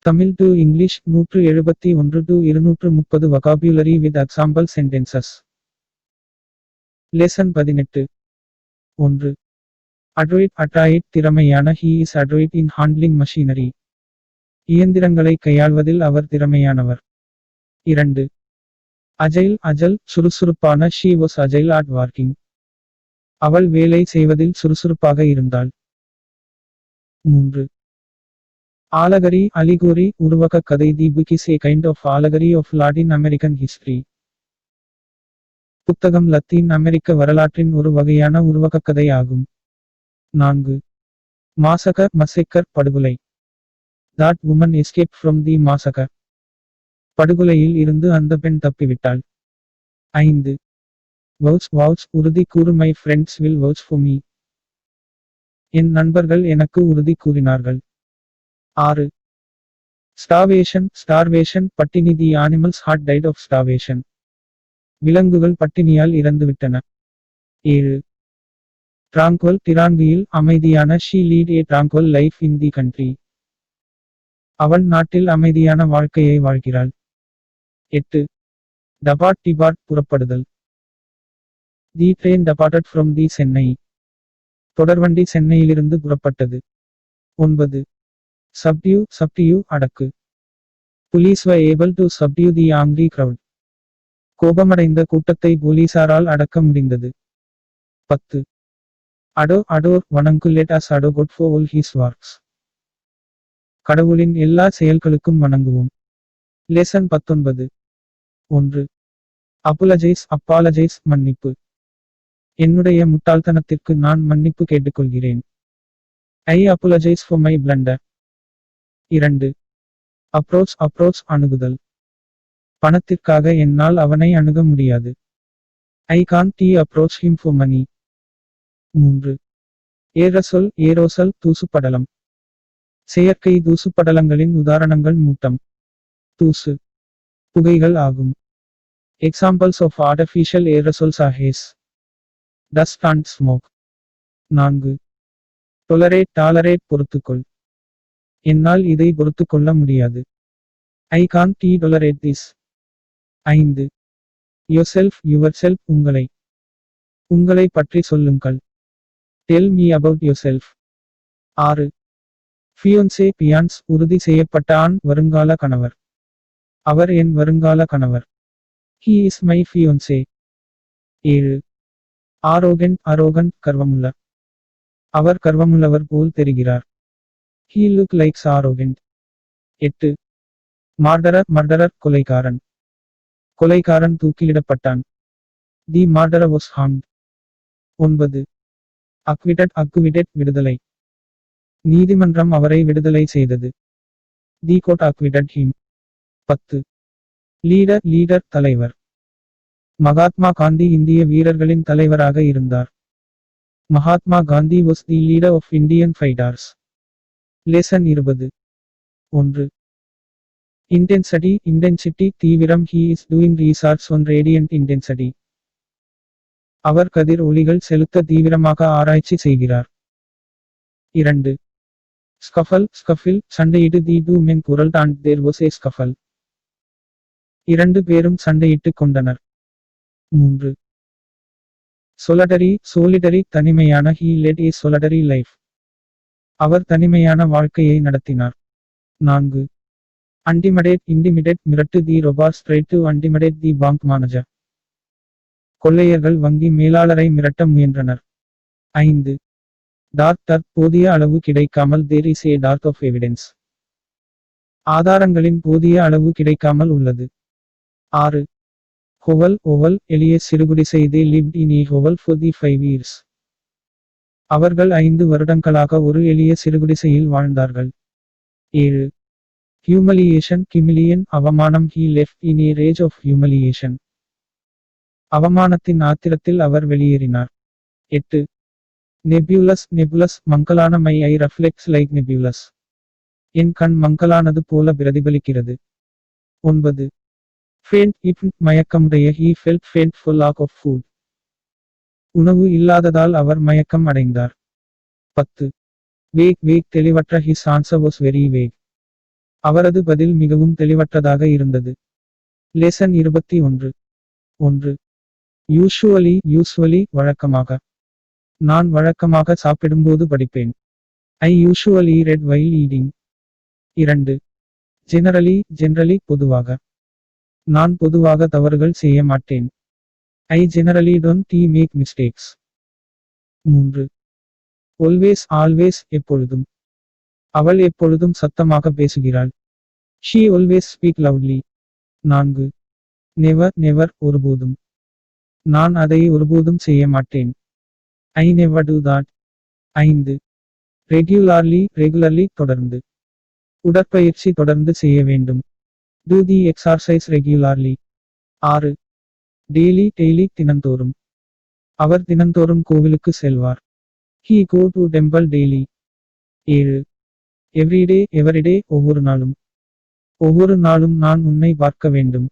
Tamil to English 171 to 230 vocabulary with example sentences. Lesson 18. 1. Adroit திறமையான he is adroit in handling machinery. இயந்திரங்களை கையாள்வதில் அவர் திறமையானவர். 2. அஜல் சுறுசுறுப்பான she was agile at working. அவள் வேலை செய்வதில் சுறுசுறுப்பாக இருந்தாள். 3. ஆலகரி அலிகோரி உருவக கதை தி book is a kind of allegory of Latin American history. புத்தகம் லத்தீன் அமெரிக்க வரலாற்றின் ஒரு வகையான உருவக கதை ஆகும். 4. மசேக்கர் படுகொலை. That woman escaped from the massacre. படுகொலையில் இருந்து அந்த பெண் தப்பிவிட்டாள். 5. வவுச் உறுதி கூறு my friends will vouch for me. என் நண்பர்கள் எனக்கு உறுதி கூறினார்கள். 6. starvation பட்டினி the animals had died of starvation. விலங்குகள் பட்டினியால் இறந்துவிட்டன. 7. டிராங்கியில் அமைதியான she lead a tranquil life in the country. அவள் நாட்டில் அமைதியான வாழ்க்கையை வாழ்கிறாள். 8. depart புறப்படுதல். The train departed from the Chennai. தொடர்வண்டி சென்னையிலிருந்து புறப்பட்டது. 9. subdue அடக்கு. Police were able to subdue the angry crowd. கோபமடைந்த கூட்டத்தை போலீசாரால் அடக்க முடிந்தது. 10. adore வணங்கு let us adore God for all his works. கடவுளின் எல்லா செயல்களுக்கும் வணங்குவோம். லெசன் 19. 1. apologize மன்னிப்பு. என்னுடைய முட்டாள்தனத்திற்கு நான் மன்னிப்பு கேட்டுக்கொள்கிறேன். I apologize for my blunder. 2. approach அணுகுதல். பணத்திற்காக என்னால் அவனை அணுக முடியாது. I can't approach him for money. 3. Aerosol தூசுப்படலம். செயற்கை தூசுப்படலங்களின் உதாரணங்கள் மூட்டம், தூசு, புகைகள் ஆகும். Examples of artificial aerosols are haze, dust and smoke. 4. tolerate பொறுத்துக்கொள். என்னால் இதை பொறுத்துக்கொள்ள முடியாது. I can't tolerate this. 5. yourself உங்களை பற்றி சொல்லுங்கள். Tell me about yourself. 6. fiance உறுதி செய்யப்பட்ட ஆண் வருங்கால கணவர். அவர் என் வருங்கால கணவர். He is my fiance. 7. arrogant கர்வமுள்ள. Our கர்வமுள்ளவர் pole தெரிகிறார். He look likes arrogant. 8. murderer Kolaikaran தூக்கிலிடப்பட்டான். The murderer was hanged. 9. acquitted விடுதலை. நீதிமன்றம் அவரை விடுதலை செய்தது. The court acquitted him. 10. leader தலைவர். மகாத்மா காந்தி இந்திய வீரர்களின் தலைவராக இருந்தார். Mahatma Gandhi was the leader of Indian fighters. Lesson 20. 1. intensity தீவிரம் he is doing research on radiant intensity. அவர் கதிர் ஒளிகள் செலுத்த தீவிரமாக ஆராய்ச்சி செய்கிறார். 2. scuffle சண்டையிட்டு the two men quarreled and there was a scuffle. 2 பேரும் சண்டையிட்டுக் கொண்டனர். 3. solitary தனிமையான he led a solitary life. அவர் தனிமையான வாழ்க்கையை நடத்தினார். 4. intimidate மிரட்டு the robbers tried to intimidate the bank manager. கொள்ளையர்கள் வங்கி மேலாளரை மிரட்ட முயன்றனர். 5. dearth போதிய அளவு கிடைக்காமல் there is a dearth of evidence. ஆதாரங்களின் போதிய அளவு கிடைக்காமல் உள்ளது. 6. hovel எளிய சிறுகுடிசை they lived in a hovel for the 5 years. அவர்கள் 5 வருடங்களாக ஒரு எளிய சிறுகுடிசையில் வாழ்ந்தார்கள். 7. humiliation அவமானம் he left in a rage of humiliation. அவமானத்தின் ஆத்திரத்தில் அவர் வெளியேறினார். 8. nebulous மங்கலான my eye reflects like nebulous. என் கண் மங்கலானது போல பிரதிபலிக்கிறது. 9. faint மயக்கமுடைய he felt faint for lack of food. உணவு இல்லாததால் அவர் மயக்கம் அடைந்தார். 10. வேக் தெளிவற்ற his answer was very vague. அவரது பதில் மிகவும் தெளிவற்றதாக இருந்தது. லெசன் 21. 1. யூசுவலி வழக்கமாக. நான் வழக்கமாக சாப்பிடும்போது படிப்பேன். I usually read while eating. 2. Generally பொதுவாக. நான் பொதுவாக தவறுகள் செய்ய மாட்டேன். I generally don't make mistakes. 3. Always எப்பொழுதும். அவள் எப்பொழுதும் சத்தமாக பேசுகிறாள். She always speak loudly. 4. Never ஒருபோதும். நான் அதை ஒருபோதும் செய்ய மாட்டேன். I never do that. 5. Regularly தொடர்ந்து. உடற்பயிற்சி தொடர்ந்து செய்ய வேண்டும். Do the exercise regularly. 6. Daily தினந்தோறும். அவர் தினந்தோறும் கோவிலுக்கு செல்வார். He go to temple daily. 7. everyday ஒவ்வொரு நாளும். ஒவ்வொரு நாளும் நான் உன்னை பார்க்க வேண்டும்.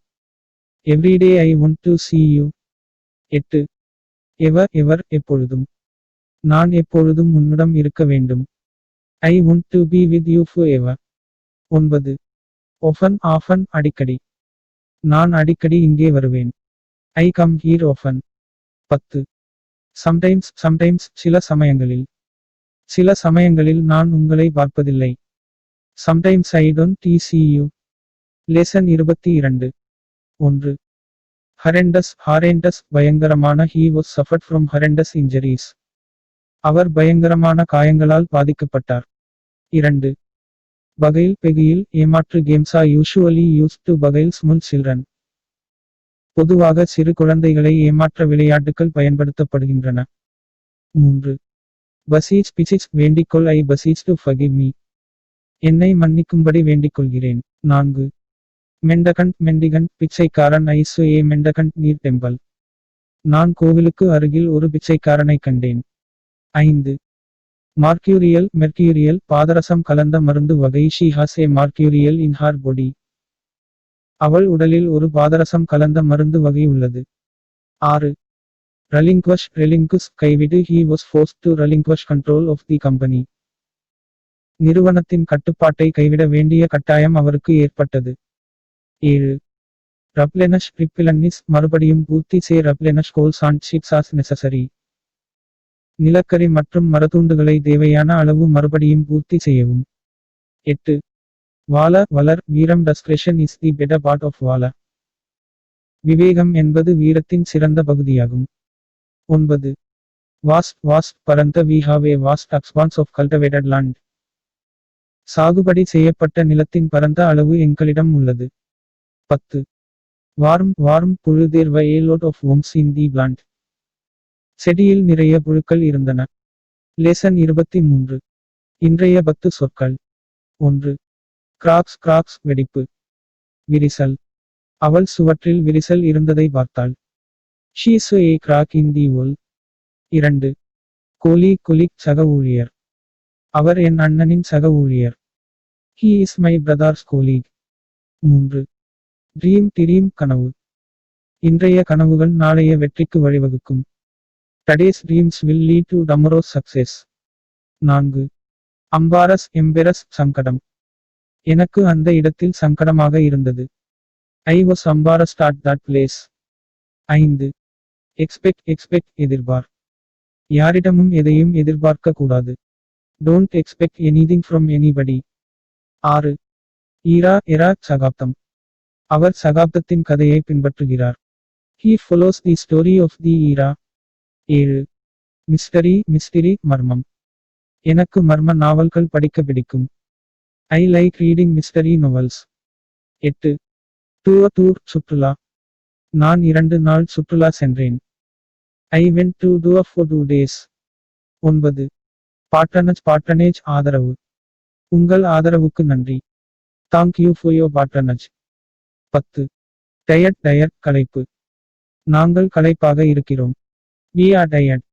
Everyday I want to see you. 8. எவர் எப்பொழுதும். நான் எப்பொழுதும் உன்னுடன் இருக்க வேண்டும். I want to be with you forever. 9. often அடிக்கடி. நான் அடிக்கடி இங்கே வருவேன். I come here often. 10. sometimes சில சமயங்களில் நான் உங்களை பார்ப்பதில்லை. Sometimes I don't see you. Lesson 22. 1. horrendous பயங்கரமான. He was suffered from horrendous injuries. அவர் பயங்கரமான காயங்களால் பாதிக்கப்பட்டார். 2. பெகில் ஏமாற்று. games are usually used to beguile small children. பொதுவாக சிறு குழந்தைகளை ஏமாற்ற விளையாட்டுகள் பயன்படுத்தப்படுகின்றன. 3. பிச்சிச் வேண்டிக்கொள். I beseech to forgive me. என்னை மன்னிக்கும்படி வேண்டிக்கொள்கிறேன். 4. மெண்டிகண்ட் பிச்சைக்காரன். I saw a mendicant near temple. நான் கோவிலுக்கு அருகில் ஒரு பிச்சைக்காரனை கண்டேன். 5. மெர்க்யூரியல் பாதரசம் கலந்த மருந்து வகை. She has a mercurial in her body. அவள் உடலில் ஒரு பாதரசம் கலந்த மருந்து வகை உள்ளது. 6. ரெலிங்குஷ் கைவிடு. He was forced to relinquish control of the company. நிறுவனத்தின் கட்டுப்பாட்டை கைவிட வேண்டிய கட்டாயம் அவருக்கு ஏற்பட்டது. 7. ரிப்ளனிஷ் மறுபடியும் பூர்த்தி செய். replenish coals and ships as necessary. நிலக்கரி மற்றும் மரத்துண்டுகளை தேவையான அளவு மறுபடியும் பூர்த்தி செய்யவும். 8. வளர் வீரம். discretion is the better part of valor. விவேகம் என்பது வீரத்தின் சிறந்த பகுதியாகும். 9. பரந்த. we have a vast expanse of cultivated land. சாகுபடி செய்யப்பட்ட நிலத்தின் பரந்த அளவு எங்களிடம் உள்ளது. 10. வார்ம் புழு. there were a lot of worms in the plant. செடியில் நிறைய புழுக்கள் இருந்தன. லெசன் 23. இன்றைய 10 சொற்கள். 1. கிராக்ஸ் வெடிப்பு. விரிசல். அவள் சுவற்றில் விரிசல் இருந்ததை பார்த்தாள். She saw a crack in the wall. 2. Colleague சக ஊழியர். அவர் என் அண்ணனின் சக ஊழியர். He is my brother's colleague. 3. Dream கனவு. இன்றைய கனவுகள் நாளைய வெற்றிக்கு வழிவகுக்கும். Today's dreams will lead to tomorrow's success. 4. Empress சங்கடம். எனக்கு அந்த இடத்தில் சங்கடமாக இருந்தது. I was embarrassed at that place. 5. Expect எதிர்பார். யாரிடமும் எதையும் எதிர்பார்க்க கூடாது. Don't expect anything from anybody. 6. எரா சகாப்தம். அவர் சகாப்தத்தின் கதையை பின்பற்றுகிறார். He follows the story of the era. 7. Mystery மர்மம். எனக்கு மர்ம நாவல்கள் படிக்க பிடிக்கும். I like reading mystery novels. 8. Tour சுற்றுலா. நான் 2 நாள் சுற்றுலா சென்றேன். I went to tour for 2 days. 9. பாட்ரனேஜ் ஆதரவு. உங்கள் ஆதரவுக்கு நன்றி. Thank you for your patronage. 10. Tired களைப்பு. நாங்கள் களைப்பாக இருக்கிறோம். We are tired.